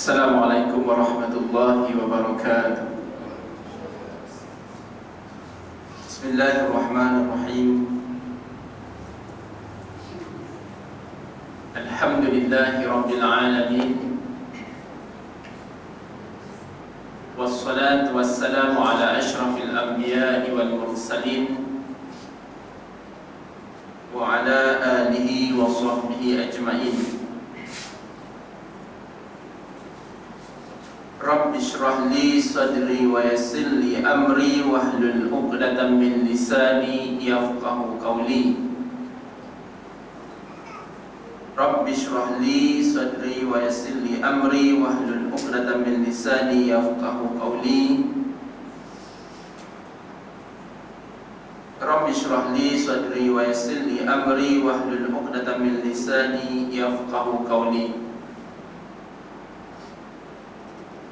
Assalamualaikum warahmatullahi wabarakatuh. Bismillahirrahmanirrahim. Alhamdulillahi rabbil alamin. Wassalatu wassalamu ala ashrafil anbiya'i wal mursalin wa ala alihi wa sahbihi ajma'in. Rabbi shrah li sadri wa yassir li amri wahlul 'uqdatam min lisani yafqahu qawli. Rabbi shrah li sadri wa yassir li amri wahlul 'uqdatam min lisani yafqahu qawli. Rabbi shrah li sadri wa yassir li amri wahlul 'uqdatam min lisani yafqahu qawli.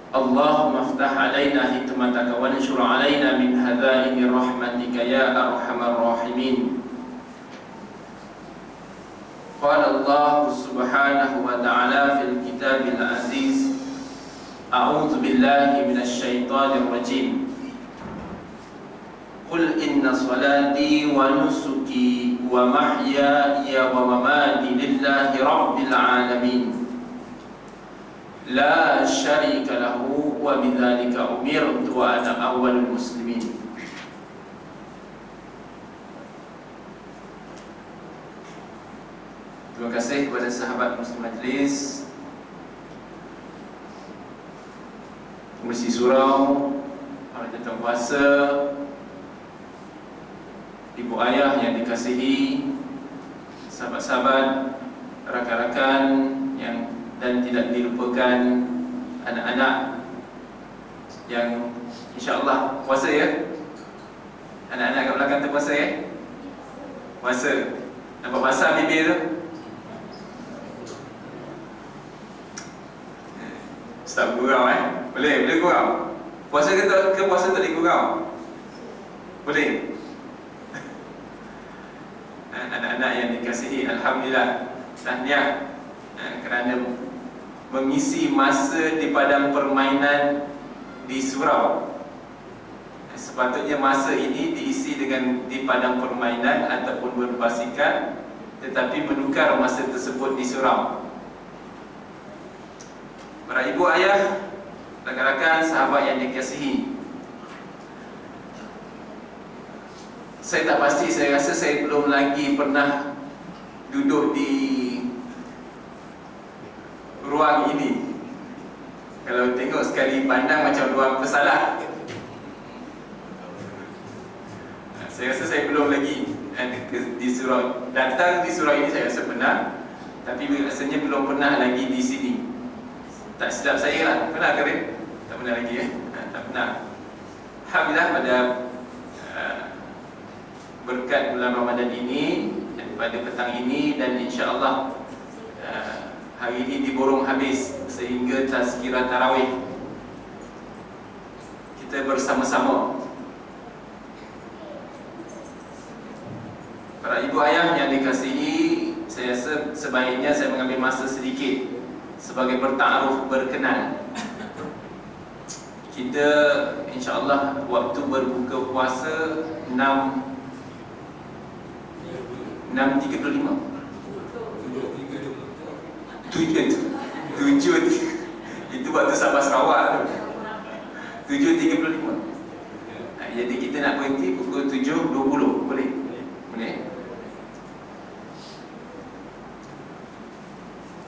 Allahumma aftah alaina hikmataka wanshur alaina min hadhaini rahmatika ya arhamar rahimin. Qala Allah subhanahu wa ta'ala fil kitabil aziz, a'udzu billahi minasy syaithanir rajim. Qul inna salati wa nusuki wa mahyaya wa mamati lillahi rabbil alamin, la syarika lahu wa bidzalika umirtu wa ana awwalul muslimin. Terima kasih kepada sahabat muslim majlis, Pengurus surau, para jawatan kuasa, ibu ayah yang dikasihi, sahabat-sahabat, rakan-rakan yang dan tidak dilupakan anak-anak yang insya-Allah puasa ya. Anak-anak kat belakang tu puasa ya? Puasa. Nampak basah bibir tu? Ustaz gurau Boleh gurau. Puasa ke puasa tak digurau? Boleh. Anak-anak yang dikasihi, alhamdulillah, tahniah kerana mengisi masa di padang permainan di surau. Sepatutnya masa ini diisi dengan di padang permainan ataupun berbasikal, tetapi menukar masa tersebut di surau. Para ibu ayah, rakan-rakan, sahabat yang dikasihi, saya tak pasti, saya rasa saya belum lagi pernah duduk di ruang ini. Kalau tengok sekali pandang macam ruang pesalah. Saya rasa saya belum lagi di surau. Datang di surau ini saya rasa pernah, tapi rasanya belum pernah lagi di sini. Tak silap saya lah. Pernah ke? Tak pernah lagi ya? Tak pernah. Alhamdulillah pada berkat bulan Ramadan ini dan pada petang ini, dan insya-Allah hari ini diborong habis sehingga tazkirah tarawih kita bersama-sama. Para ibu ayah yang dikasihi, saya rasa sebaiknya saya mengambil masa sedikit sebagai bertaaruf, berkenal. Kita insya-Allah waktu berbuka puasa 6.35 7 itu waktu Sabah Sarawak tu 7.35. Jadi kita nak berhenti pukul 7.20. Boleh?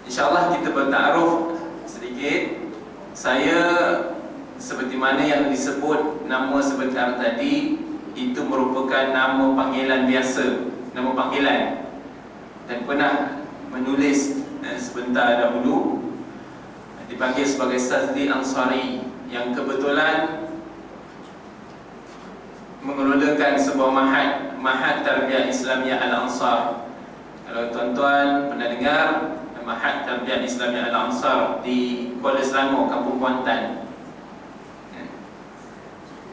InsyaAllah kita bertaaruf sedikit. Saya seperti mana yang disebut nama sebentar tadi, itu merupakan nama panggilan biasa, nama panggilan, dan pernah menulis sebentar dahulu dipanggil sebagai Sazli Ansari, yang kebetulan mengelolakan sebuah Mahad Tarbiyah Islamiyah Al-Ansar. Kalau tuan-tuan pernah dengar Mahad Tarbiyah Islamiyah Al-Ansar di Kuala Selangor, Kampung Kuantan,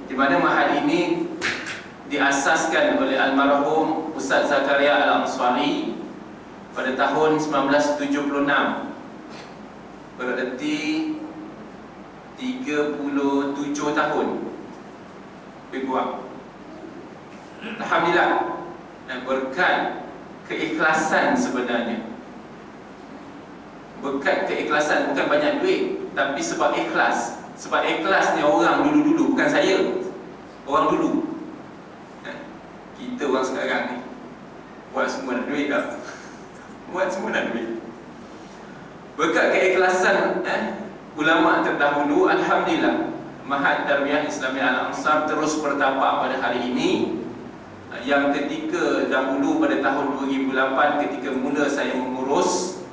di mana mahad ini diasaskan oleh almarhum Ustaz Zakaria Al-Ansari pada tahun 1976. Berarti 37 tahun lebih kurang. Alhamdulillah, berkat keikhlasan sebenarnya. Berkat keikhlasan, bukan banyak duit, tapi sebab ikhlas. Sebab ikhlas ni orang dulu-dulu, bukan saya. Orang dulu. Kita orang sekarang ni buat semua nak duit tak? Buat semua nak duit. Berkat keikhlasan ulama terdahulu, alhamdulillah, Mahat Tarbiyah Islamiah Al-Ansar terus bertapak pada hari ini. Yang ketika dahulu pada tahun 2008 ketika mula saya mengurus,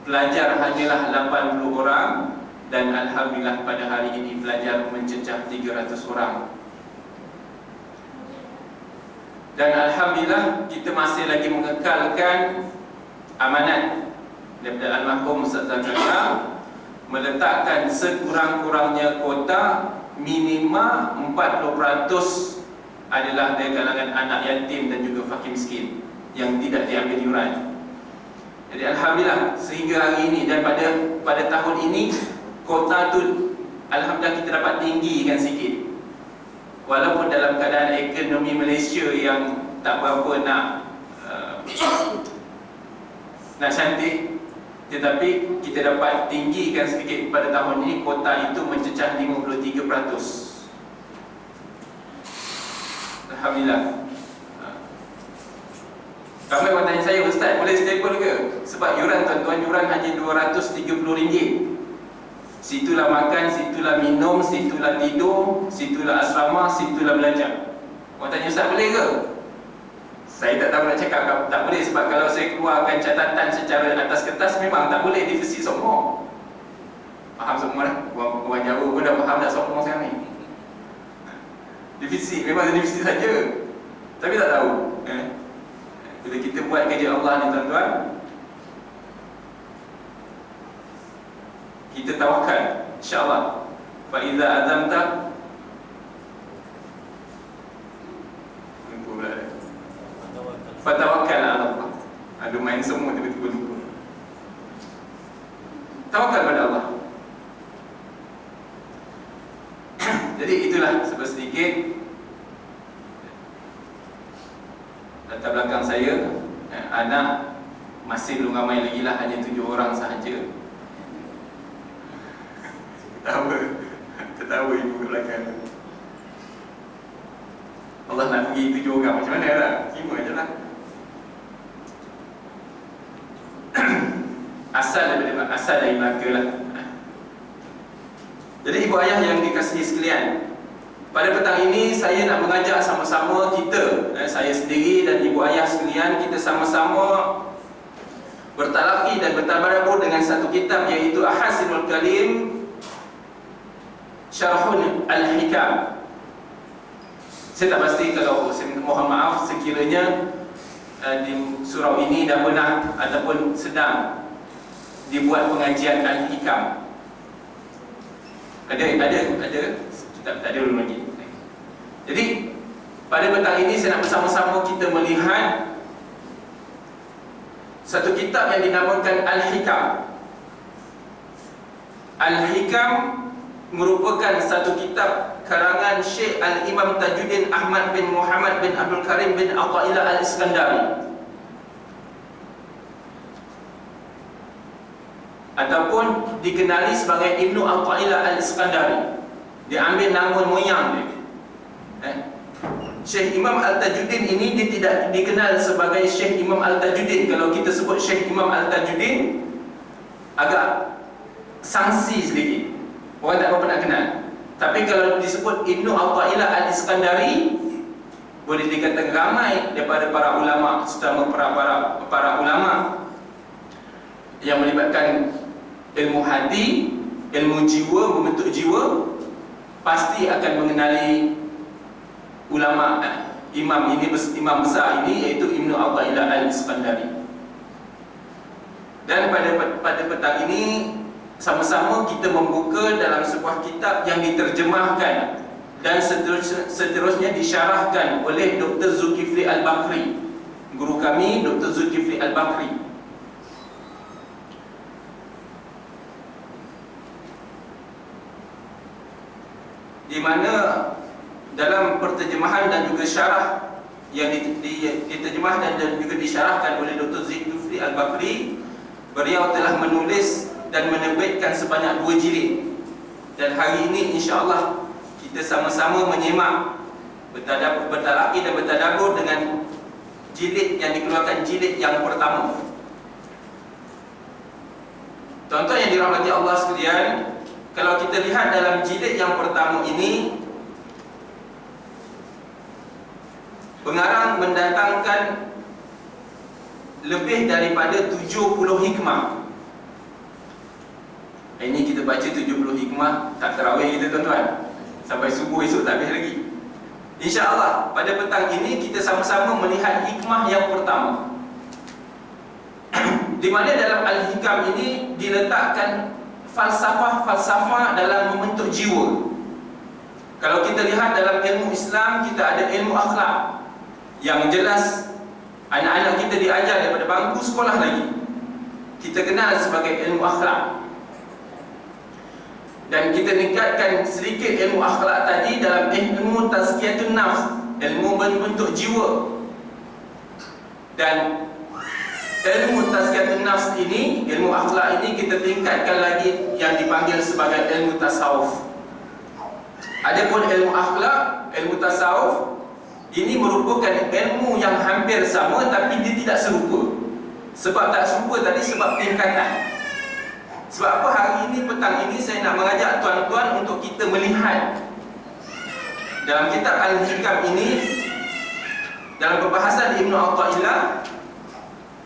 pelajar hanyalah 80 orang, dan alhamdulillah pada hari ini pelajar mencecah 300 orang. Dan alhamdulillah kita masih lagi mengekalkan amanat daripada almarhum Ustaz Zakaria, meletakkan sekurang-kurangnya kota minima 40% adalah dari kalangan anak yatim dan juga fakir miskin yang tidak diambil iuran. Jadi alhamdulillah sehingga hari ini, dan pada tahun ini kota tu alhamdulillah kita dapat tinggikan sikit. Walaupun dalam keadaan ekonomi Malaysia yang tak berapa nak cantik, tetapi kita dapat tinggikan sedikit. Pada tahun ini kota itu mencecah 53%. Alhamdulillah. Ramai orang tanya saya, Ustaz boleh staple ke? Sebab yuran tuan-tuan, yuran hanya RM230. Situlah makan, situlah minum, situlah tidur, situlah asrama, situlah belajar. Orang tanya, Ustaz boleh ke? Saya tak tahu nak cakap tak boleh, sebab kalau saya keluarkan catatan secara atas kertas memang tak boleh, defisit sombong. Faham semua dah? Orang Jawa pun dah faham dah sombong sekarang ni. Defisit, memang ada defisit saja, tapi tak tahu. Bila kita buat kerja Allah ni tuan-tuan, kita tawakal, insya-Allah. Fa iza azamta fatawakkal ala Allah. Ada main semua tiba-tiba lupa. Tawakal pada Allah. Jadi itulah sedikit latar belakang saya. Anak masih belum ramai lagi lah, hanya 7 orang sahaja. Tertawa ibu ke belakang. Allah nak pergi 7 orang, macam mana lah? 5 je lah. Asal dari Melaka lah. Jadi ibu ayah yang dikasihi sekalian, pada petang ini saya nak mengajak sama-sama kita, saya sendiri dan ibu ayah sekalian, kita sama-sama bertalaqi dan bertabarabur dengan satu kitab, iaitu Ahsanul Kalim Syarhun Al-Hikam. Saya tak pasti, kalau saya mohon maaf sekiranya di surau ini dah pernah ataupun sedang dibuat pengajian Al-Hikam. Ada tak ada belum lagi. Jadi pada petang ini saya nak bersama-sama kita melihat satu kitab yang dinamakan Al-Hikam. Al-Hikam merupakan satu kitab karangan Syekh Al-Imam Tajuddin Ahmad bin Muhammad bin Abdul Karim bin Athaillah Al-Iskandari, ataupun dikenali sebagai Ibnu Athaillah Al-Iskandari. Dia ambil nama moyang dia. Syekh Imam Al-Tajuddin ini dia tidak dikenal sebagai Syekh Imam Al-Tajuddin. Kalau kita sebut Syekh Imam Al-Tajuddin, agak sangsi sedikit, orang tak berapa nak kenal. Tapi kalau disebut Ibnu Athaillah Al-Iskandari, boleh dikatakan ramai daripada para ulama, terutama para ulama yang melibatkan ilmu hati, ilmu jiwa, membentuk jiwa, pasti akan mengenali ulama imam ini, imam besar ini, iaitu Ibnu Athaillah Al-Iskandari. Dan pada petang ini sama-sama kita membuka dalam sebuah kitab yang diterjemahkan dan seterusnya disyarahkan oleh Dr. Zulkifli Al-Bakri, guru kami Dr. Zulkifli Al-Bakri. di mana dalam perterjemahan dan juga syarah yang diterjemah dan juga disyarahkan oleh Dr. Zulkifli Al-Bakri, beliau telah menulis dan menerbitkan sebanyak 2 jilid. Dan hari ini insya-Allah kita sama-sama menyimak, bertalaki dan bertadabbur dengan jilid yang dikeluarkan, jilid yang pertama. Tuan-tuan yang dirahmati Allah sekalian, kalau kita lihat dalam jilid yang pertama ini, pengarang mendatangkan lebih daripada 70 hikmah. Ini kita baca 70 hikmah, tak terawih kita tuan-tuan, sampai subuh esok tak habis lagi. InsyaAllah pada petang ini kita sama-sama melihat hikmah yang pertama, di mana dalam Al-Hikam ini diletakkan falsafah dalam membentuk jiwa. Kalau kita lihat dalam ilmu Islam, kita ada ilmu akhlak yang jelas anak-anak kita diajar daripada bangku sekolah lagi. Kita kenal sebagai ilmu akhlak. Dan kita tingkatkan sedikit ilmu akhlak tadi dalam ilmu tazkiyatun nafs, ilmu membentuk jiwa. Dan ilmu tazkiyatun nafs ini, ilmu akhlak ini kita tingkatkan lagi yang dipanggil sebagai ilmu tasawuf. Adapun ilmu akhlak, ilmu tasawuf ini merupakan ilmu yang hampir sama tapi dia tidak serupa. Sebab tak serupa tadi sebab tingkatan. Sebab apa hari ini, petang ini saya nak mengajak tuan-tuan untuk kita melihat dalam kitab Al-Hikam ini, dalam perbahasan Ibnu Athaillah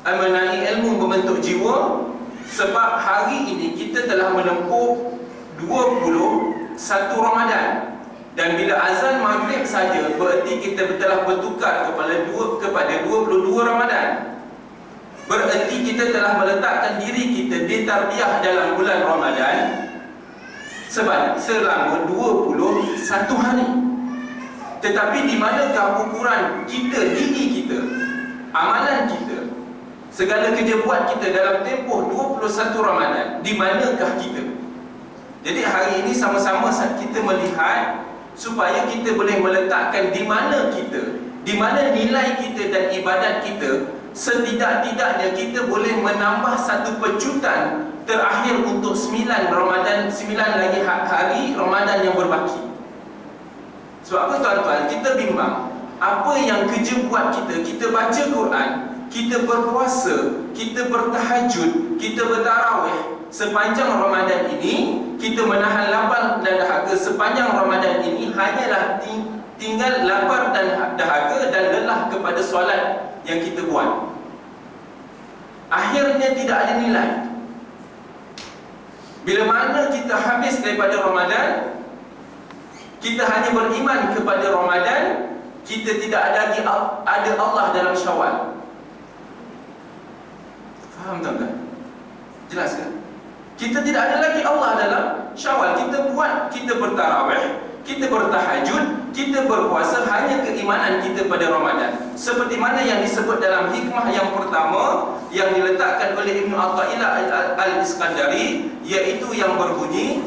mengenai ilmu membentuk jiwa. Sebab hari ini kita telah menempuh 21 Ramadan, dan bila azan maghrib saja bererti kita telah bertukar kepada 22 Ramadan. Bererti kita telah meletakkan diri kita di tarbiyah dalam bulan Ramadan selama 21 hari. Tetapi di manakah ukuran kita, diri kita, amalan kita, segala kerja buat kita dalam tempoh 21 Ramadan, di manakah kita? Jadi hari ini sama-sama kita melihat supaya kita boleh meletakkan di mana kita, di mana nilai kita dan ibadat kita. Setidak-tidaknya kita boleh menambah satu pecutan terakhir untuk 9 Ramadan, 9 lagi hari Ramadan yang berbaki. Sebab apa tuan-tuan, kita bimbang apa yang kerja buat kita. Kita baca Quran, kita berpuasa, kita bertahajud, kita bertarawih sepanjang Ramadan ini, kita menahan lapar dan dahaga sepanjang Ramadan ini, hanyalah tinggal lapar dan dahaga dan lelah kepada solat yang kita buat. Akhirnya tidak ada nilai. Bila mana kita habis daripada Ramadan, kita hanya beriman kepada Ramadan, kita tidak ada lagi ada Allah dalam Syawal. Faham tuan-tuan? Jelas kan? Kita tidak ada lagi Allah dalam Syawal. Kita buat, kita bertarawih, kita bertahajud, kita berpuasa, hanya keimanan kita pada Ramadan. Seperti mana yang disebut dalam hikmah yang pertama yang diletakkan oleh Ibnu Athaillah Al-Iskandari, iaitu yang berbunyi,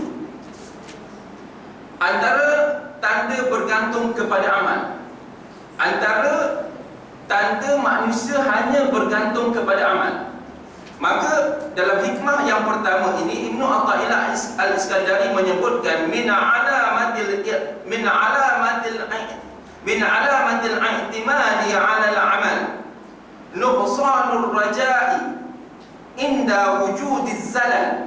antara tanda bergantung kepada amal, antara tanda manusia hanya bergantung kepada amal. Maka dalam hikmah yang pertama ini, Ibnu Athaillah Al-Iskandari menyebutkan min alamatil i'timadi 'ala al-'amal nuqsanur raja'i inda wujudiz zalal.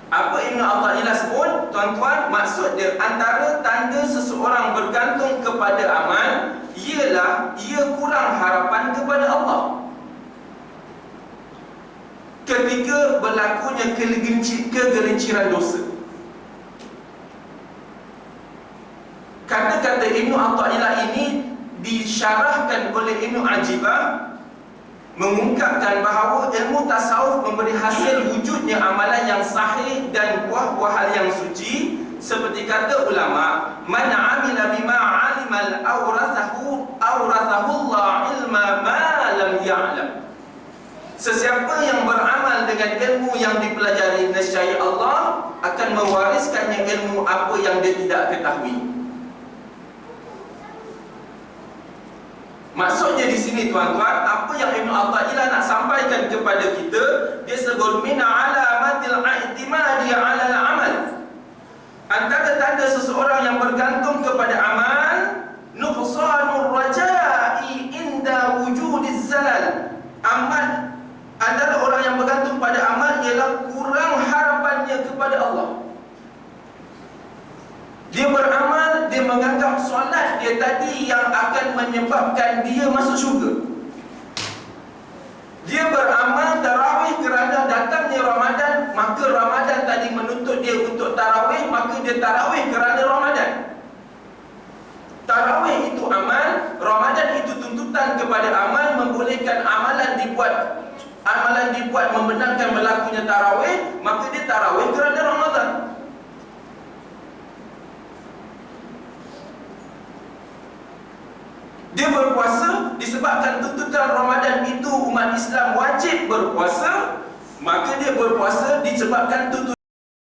Apa Ibnu Athaillah sebut, tuan-tuan? Maksud dia, antara tanda seseorang bergantung kepada amal ialah ia kurang harapan kepada Allah ketika berlakunya kegelinciran dosa. Kata-kata Ibnu Athaillah ini disyarahkan oleh Ibnu Ajibah, mengungkapkan bahawa ilmu tasawuf memberi hasil wujudnya amalan yang sahih dan buah-buah yang suci. Seperti kata ulama, man amila bima alimal awrathahu Allah ilma ma lam ya'lam. Sesiapa yang beramal dengan ilmu yang dipelajari, nescaya Allah akan mewariskannya ilmu apa yang dia tidak ketahui. Maksudnya di sini tuan-tuan, apa yang Ibn Athaillah nak sampaikan kepada kita, dia sebut min alamatil i'timadi 'ala al-amal. Antara tanda seseorang yang bergantung kepada amal, nuqsanur raja'i inda wujudiz zalal. Amal, antara orang yang bergantung pada amal ialah kurang harapannya kepada Allah. Dia beramal, dia menganggap solat dia tadi yang akan menyebabkan dia masuk syurga. Dia beramal tarawih kerana datangnya Ramadan, maka Ramadan tadi menuntut dia untuk tarawih, maka dia tarawih kerana Ramadan. Tarawih itu amal, Ramadan itu tuntutan kepada amal, membolehkan amalan dibuat membenarkan berlakunya tarawih, maka dia tarawih kerana Ramadan. Dia berpuasa disebabkan tuntutan Ramadan itu umat Islam wajib berpuasa, maka dia berpuasa disebabkan tuntutan